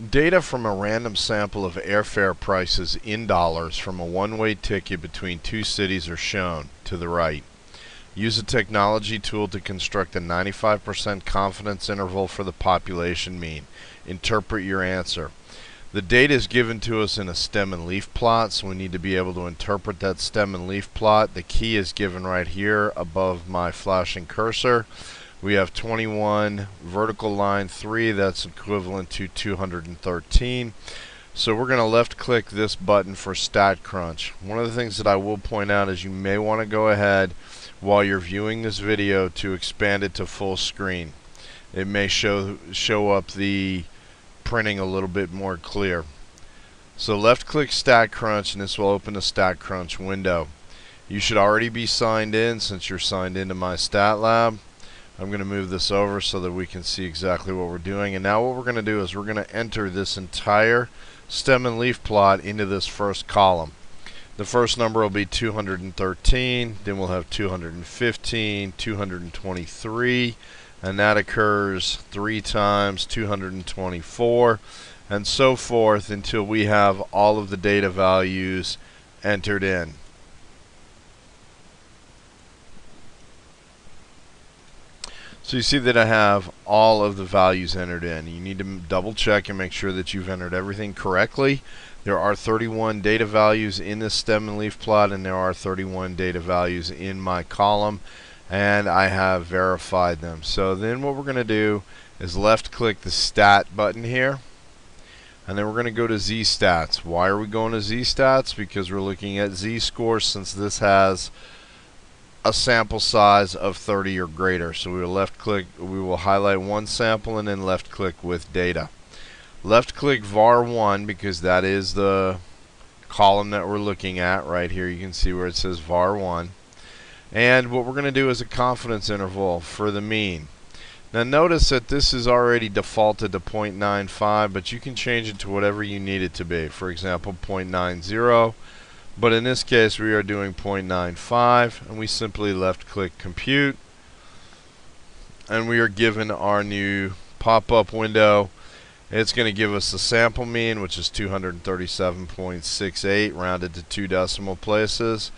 Data from a random sample of airfare prices in dollars from a one-way ticket between two cities are shown to the right. Use a technology tool to construct a 95% confidence interval for the population mean. Interpret your answer. The data is given to us in a stem and leaf plot, so we need to be able to interpret that stem and leaf plot. The key is given right here above my flashing cursor. We have 21 vertical line 3, that's equivalent to 213. So we're going to left click this button for StatCrunch. One of the things that I will point out is you may want to go ahead while you're viewing this video to expand it to full screen. It may show up the printing a little bit more clear. So left click StatCrunch and this will open the StatCrunch window. You should already be signed in since you're signed into MyStatLab. I'm going to move this over so that we can see exactly what we're doing. And now what we're going to do is we're going to enter this entire stem and leaf plot into this first column. The first number will be 213, then we'll have 215, 223, and that occurs 3 times 224, and so forth until we have all of the data values entered in. So you see that I have all of the values entered in. You need to double check and make sure that you've entered everything correctly. There are 31 data values in this stem and leaf plot, and there are 31 data values in my column, and I have verified them. So then what we're going to do is left click the stat button here, and then we're going to go to Z-Stats. Why are we going to Z-Stats? Because we're looking at Z-scores since this has a sample size of 30 or greater. So we will left click, we will highlight one sample and then left click with data. Left click var1 because that is the column that we're looking at right here. You can see where it says var1. And what we're going to do is a confidence interval for the mean. Now notice that this is already defaulted to 0.95, but you can change it to whatever you need it to be. For example, 0.90. But in this case, we are doing 0.95, and we simply left click compute, and we are given our new pop-up window. It's going to give us the sample mean, which is 237.68 rounded to 2 decimal places.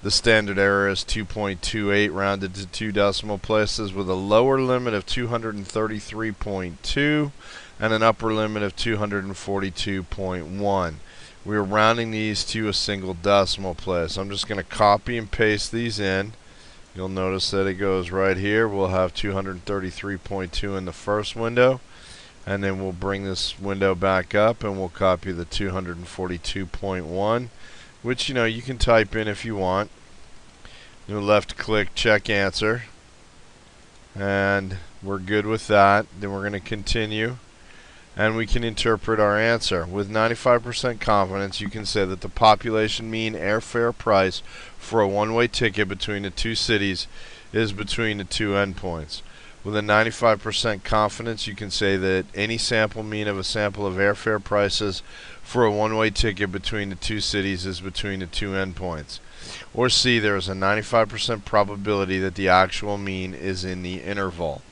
The standard error is 2.28 rounded to 2 decimal places, with a lower limit of 233.2 and an upper limit of 242.1. We're rounding these to a single decimal place. I'm just going to copy and paste these in. You'll notice that it goes right here. We'll have 233.2 in the first window, and then we'll bring this window back up and we'll copy the 242.1, which you can type in if you want. You'll left click check answer, and we're good with that. Then we're going to continue, and we can interpret our answer. With 95% confidence, you can say that the population mean airfare price for a one-way ticket between the two cities is between the two endpoints. With a 95% confidence, you can say that any sample mean of a sample of airfare prices for a one-way ticket between the two cities is between the two endpoints. Or C, there is a 95% probability that the actual mean is in the interval.